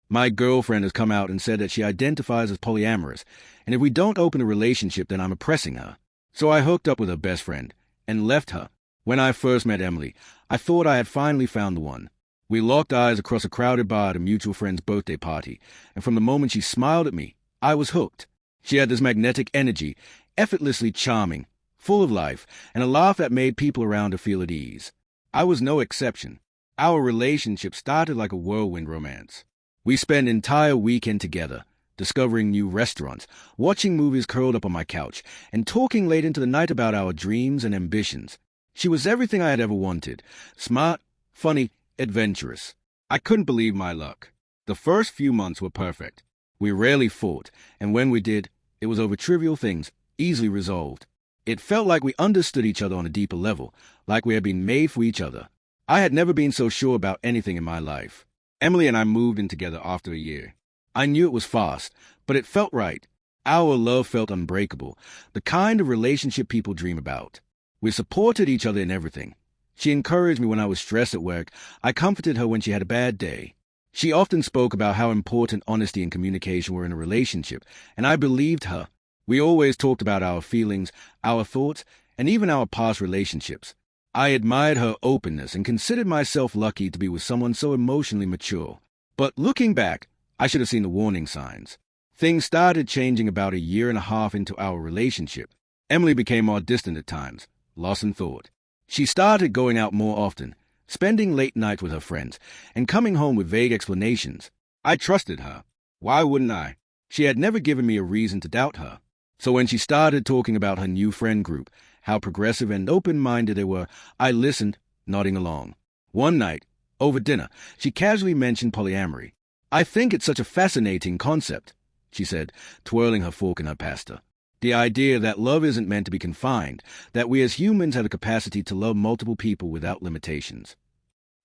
My girlfriend has come out and said that she identifies as polyamorous, and if we don't open a relationship, then I'm oppressing her. So I hooked up with her best friend and left her. When I first met Emily, I thought I had finally found the one. We locked eyes across a crowded bar at a mutual friend's birthday party, and from the moment she smiled at me, I was hooked. She had this magnetic energy, effortlessly charming, full of life, and a laugh that made people around her feel at ease. I was no exception. Our relationship started like a whirlwind romance. We spent an entire weekend together, discovering new restaurants, watching movies curled up on my couch, and talking late into the night about our dreams and ambitions. She was everything I had ever wanted: smart, funny, adventurous. I couldn't believe my luck. The first few months were perfect. We rarely fought, and when we did, it was over trivial things, easily resolved. It felt like we understood each other on a deeper level, like we had been made for each other. I had never been so sure about anything in my life. Emily and I moved in together after a year. I knew it was fast, but it felt right. Our love felt unbreakable, the kind of relationship people dream about. We supported each other in everything. She encouraged me when I was stressed at work. I comforted her when she had a bad day. She often spoke about how important honesty and communication were in a relationship, and I believed her. We always talked about our feelings, our thoughts, and even our past relationships. I admired her openness and considered myself lucky to be with someone so emotionally mature. But looking back, I should have seen the warning signs. Things started changing about a year and a half into our relationship. Emily became more distant at times, lost in thought. She started going out more often, spending late nights with her friends, and coming home with vague explanations. I trusted her. Why wouldn't I? She had never given me a reason to doubt her. So when she started talking about her new friend group, how progressive and open-minded they were, I listened, nodding along. One night, over dinner, she casually mentioned polyamory. "I think it's such a fascinating concept," she said, twirling her fork in her pasta. "The idea that love isn't meant to be confined, that we as humans have the capacity to love multiple people without limitations."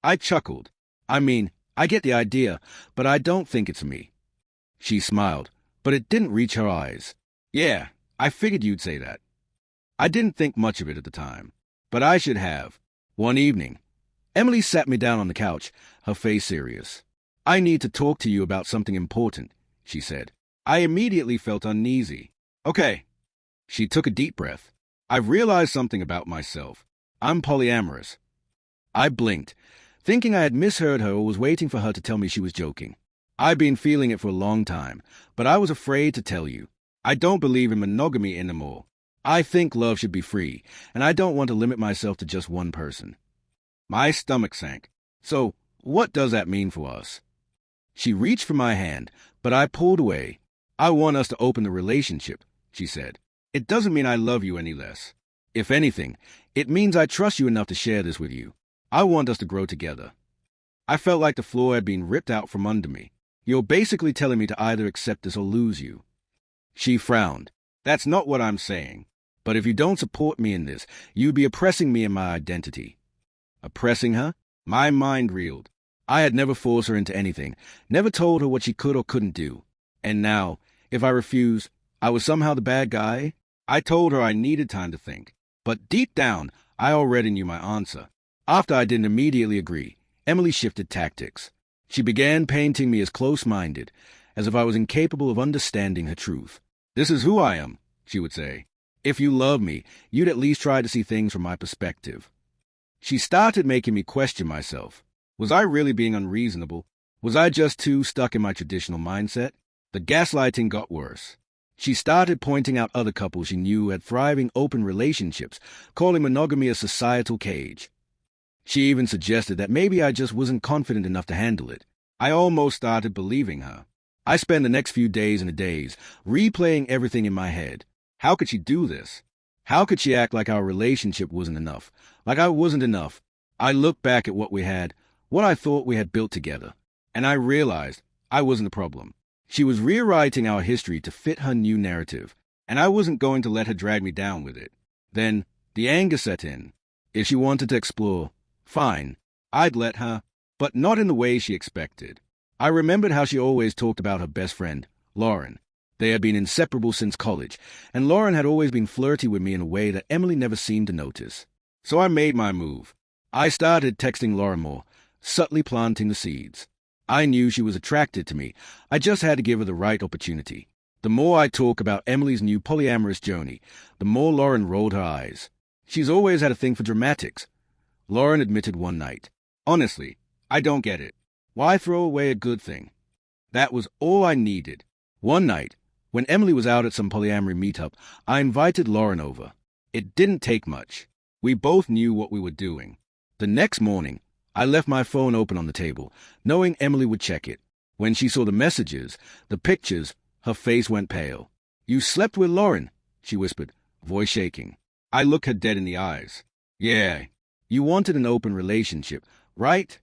I chuckled. I get the idea, but I don't think it's me. She smiled, but it didn't reach her eyes. "Yeah, I figured you'd say that." I didn't think much of it at the time, but I should have. One evening, Emily sat me down on the couch, her face serious. "I need to talk to you about something important," she said. I immediately felt uneasy. "Okay." She took a deep breath. "I've realized something about myself. I'm polyamorous." I blinked, thinking I had misheard her or was waiting for her to tell me she was joking. I've been feeling it for a long time, but I was afraid to tell you. I don't believe in monogamy anymore. I think love should be free, and I don't want to limit myself to just one person. My stomach sank. "So, what does that mean for us?" She reached for my hand, but I pulled away. "I want us to open the relationship," she said. "It doesn't mean I love you any less. If anything, it means I trust you enough to share this with you. I want us to grow together." I felt like the floor had been ripped out from under me. "You're basically telling me to either accept this or lose you." She frowned. "That's not what I'm saying. But if you don't support me in this, you'd be oppressing me in my identity." Oppressing her? My mind reeled. I had never forced her into anything, never told her what she could or couldn't do. And now, if I refused, I was somehow the bad guy? I told her I needed time to think. But deep down, I already knew my answer. After I didn't immediately agree, Emily shifted tactics. She began painting me as close-minded, as if I was incapable of understanding her truth. "This is who I am," she would say. "If you love me, you'd at least try to see things from my perspective." She started making me question myself. Was I really being unreasonable? Was I just too stuck in my traditional mindset? The gaslighting got worse. She started pointing out other couples she knew had thriving open relationships, calling monogamy a societal cage. She even suggested that maybe I just wasn't confident enough to handle it. I almost started believing her. I spent the next few days and a days replaying everything in my head. How could she do this? How could she act like our relationship wasn't enough? Like I wasn't enough? I looked back at what we had, what I thought we had built together, and I realized I wasn't the problem. She was rewriting our history to fit her new narrative, and I wasn't going to let her drag me down with it. Then the anger set in. If she wanted to explore, fine, I'd let her, but not in the way she expected. I remembered how she always talked about her best friend, Lauren. They had been inseparable since college, and Lauren had always been flirty with me in a way that Emily never seemed to notice. So I made my move. I started texting Lauren more, subtly planting the seeds. I knew she was attracted to me. I just had to give her the right opportunity. The more I talk about Emily's new polyamorous journey, the more Lauren rolled her eyes. She's always had a thing for dramatics, Lauren admitted one night. Honestly, I don't get it. Why throw away a good thing? That was all I needed. One night, when Emily was out at some polyamory meetup, I invited Lauren over. It didn't take much. We both knew what we were doing. The next morning, I left my phone open on the table, knowing Emily would check it. When she saw the messages, the pictures, her face went pale. "You slept with Lauren," she whispered, voice shaking. I looked her dead in the eyes. "Yeah, you wanted an open relationship, right?"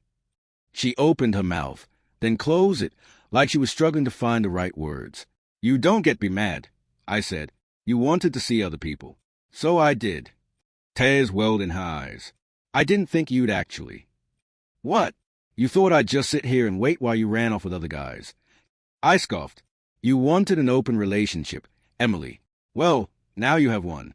She opened her mouth, then closed it, like she was struggling to find the right words. "You don't get me mad," I said. "You wanted to see other people." "So I did." Tears welled in her eyes. "I didn't think you'd actually." "What? You thought I'd just sit here and wait while you ran off with other guys?" I scoffed. "You wanted an open relationship, Emily. Well, now you have one."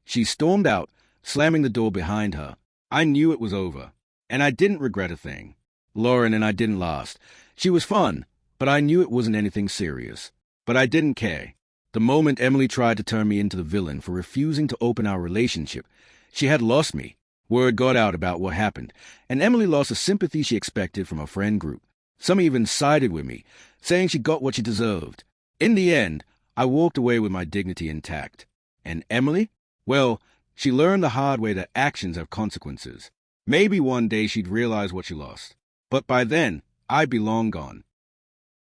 She stormed out, slamming the door behind her. I knew it was over, and I didn't regret a thing. Lauren and I didn't last. She was fun, but I knew it wasn't anything serious. But I didn't care. The moment Emily tried to turn me into the villain for refusing to open our relationship, she had lost me. Word got out about what happened, and Emily lost the sympathy she expected from her friend group. Some even sided with me, saying she got what she deserved. In the end, I walked away with my dignity intact. And Emily? Well, she learned the hard way that actions have consequences. Maybe one day she'd realize what she lost. But by then, I'd be long gone.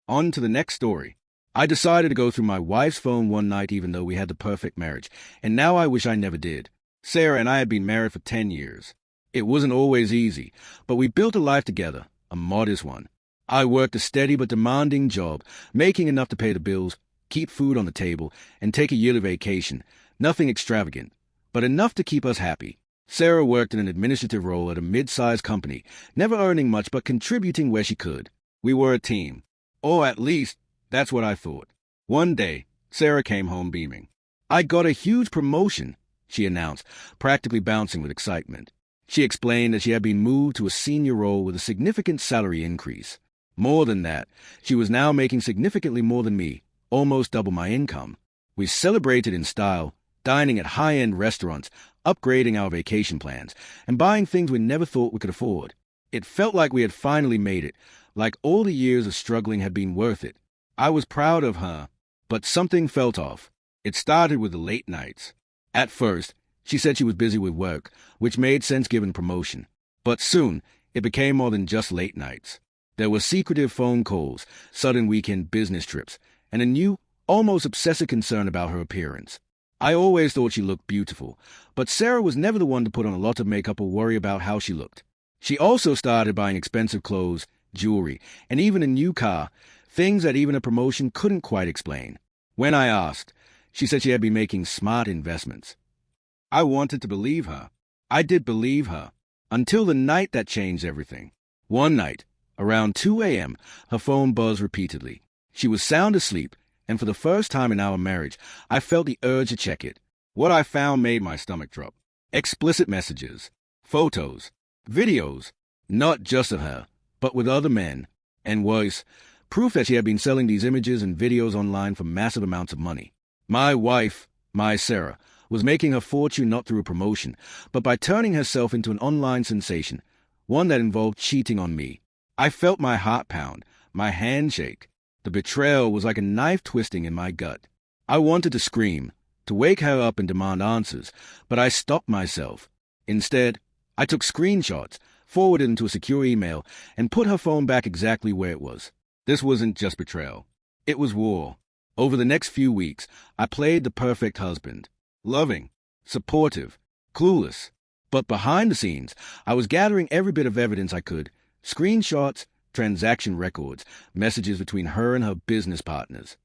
On to the next story. I decided to go through my wife's phone one night even though we had the perfect marriage, and now I wish I never did. Sarah and I had been married for 10 years. It wasn't always easy, but we built a life together, a modest one. I worked a steady but demanding job, making enough to pay the bills, keep food on the table, and take a yearly vacation. Nothing extravagant, but enough to keep us happy. Sarah worked in an administrative role at a mid-sized company, never earning much but contributing where she could. We were a team. Or at least, that's what I thought. One day, Sarah came home beaming. "I got a huge promotion," she announced, practically bouncing with excitement. She explained that she had been moved to a senior role with a significant salary increase. More than that, she was now making significantly more than me, almost double my income. We celebrated in style, dining at high-end restaurants, upgrading our vacation plans, and buying things we never thought we could afford. It felt like we had finally made it, like all the years of struggling had been worth it. I was proud of her, but something felt off. It started with the late nights. At first, she said she was busy with work, which made sense given promotion. But soon, it became more than just late nights. There were secretive phone calls, sudden weekend business trips, and a new, almost obsessive concern about her appearance. I always thought she looked beautiful, but Sarah was never the one to put on a lot of makeup or worry about how she looked. She also started buying expensive clothes, jewelry, and even a new car, things that even a promotion couldn't quite explain. When I asked, she said she had been making smart investments. I wanted to believe her. I did believe her, until the night that changed everything. One night, around 2 a.m., her phone buzzed repeatedly. She was sound asleep, and for the first time in our marriage, I felt the urge to check it. What I found made my stomach drop. Explicit messages, photos, videos, not just of her, but with other men, and worse, proof that she had been selling these images and videos online for massive amounts of money. My wife, my Sarah, was making her fortune not through a promotion, but by turning herself into an online sensation, one that involved cheating on me. I felt my heart pound, my hand shake. The betrayal was like a knife twisting in my gut. I wanted to scream, to wake her up and demand answers, but I stopped myself. Instead, I took screenshots, forwarded into a secure email, and put her phone back exactly where it was. This wasn't just betrayal. It was war. Over the next few weeks, I played the perfect husband. Loving, supportive, clueless. But behind the scenes, I was gathering every bit of evidence I could. Screenshots, transaction records, messages between her and her business partners.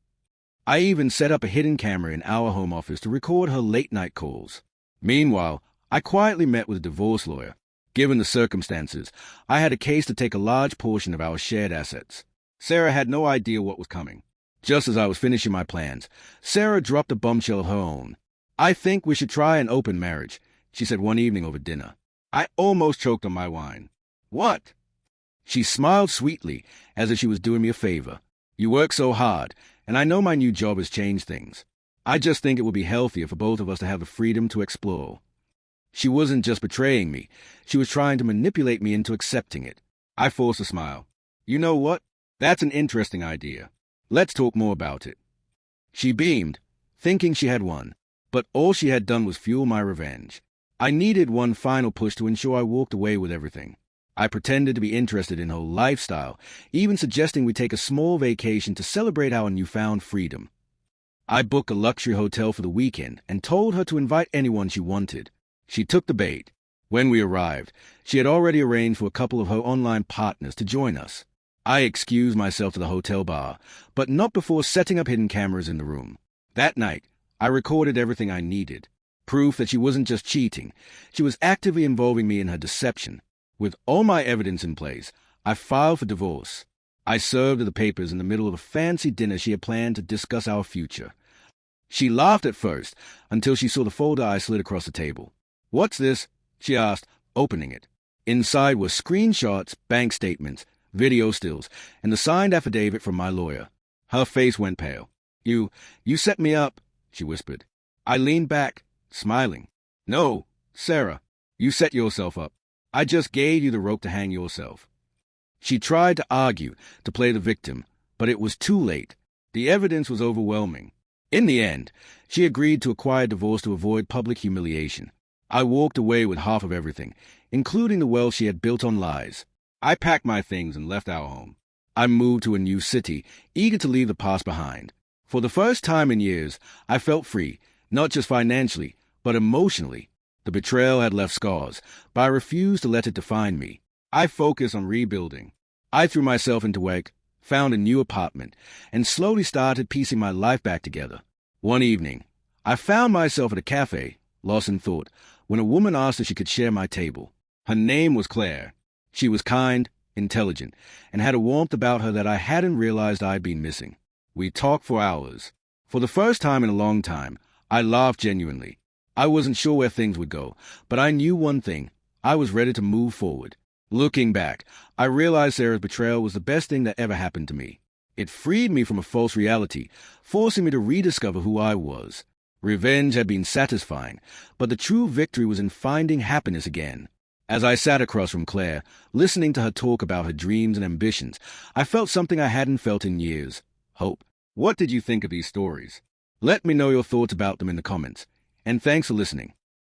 I even set up a hidden camera in our home office to record her late-night calls. Meanwhile, I quietly met with a divorce lawyer. Given the circumstances, I had a case to take a large portion of our shared assets. Sarah had no idea what was coming. Just as I was finishing my plans, Sarah dropped a bombshell of her own. "I think we should try an open marriage," she said one evening over dinner. I almost choked on my wine. "What?" She smiled sweetly, as if she was doing me a favor. You work so hard, and I know my new job has changed things. I just think it would be healthier for both of us to have the freedom to explore. She wasn't just betraying me. She was trying to manipulate me into accepting it. I forced a smile. You know what? That's an interesting idea. Let's talk more about it. She beamed, thinking she had won, but all she had done was fuel my revenge. I needed one final push to ensure I walked away with everything. I pretended to be interested in her lifestyle, even suggesting we take a small vacation to celebrate our newfound freedom. I booked a luxury hotel for the weekend and told her to invite anyone she wanted. She took the bait. When we arrived, she had already arranged for a couple of her online partners to join us. I excused myself to the hotel bar, but not before setting up hidden cameras in the room. That night, I recorded everything I needed. Proof that she wasn't just cheating, she was actively involving me in her deception. With all my evidence in place, I filed for divorce. I served her the papers in the middle of a fancy dinner she had planned to discuss our future. She laughed at first, until she saw the folder I slid across the table. "What's this?" she asked, opening it. Inside were screenshots, bank statements, video stills, and the signed affidavit from my lawyer. Her face went pale. You set me up," she whispered. I leaned back, smiling. "No, Sarah, you set yourself up. I just gave you the rope to hang yourself." She tried to argue, to play the victim, but it was too late. The evidence was overwhelming. In the end, she agreed to a quiet divorce to avoid public humiliation. I walked away with half of everything, including the wealth she had built on lies. I packed my things and left our home. I moved to a new city, eager to leave the past behind. For the first time in years, I felt free, not just financially, but emotionally. The betrayal had left scars, but I refused to let it define me. I focused on rebuilding. I threw myself into work, found a new apartment, and slowly started piecing my life back together. One evening, I found myself at a cafe, lost in thought, when a woman asked if she could share my table. Her name was Claire. She was kind, intelligent, and had a warmth about her that I hadn't realized I'd been missing. We talked for hours. For the first time in a long time, I laughed genuinely. I wasn't sure where things would go, but I knew one thing. I was ready to move forward. Looking back, I realized Sarah's betrayal was the best thing that ever happened to me. It freed me from a false reality, forcing me to rediscover who I was. Revenge had been satisfying, but the true victory was in finding happiness again. As I sat across from Claire, listening to her talk about her dreams and ambitions, I felt something I hadn't felt in years: hope. What did you think of these stories? Let me know your thoughts about them in the comments. And thanks for listening.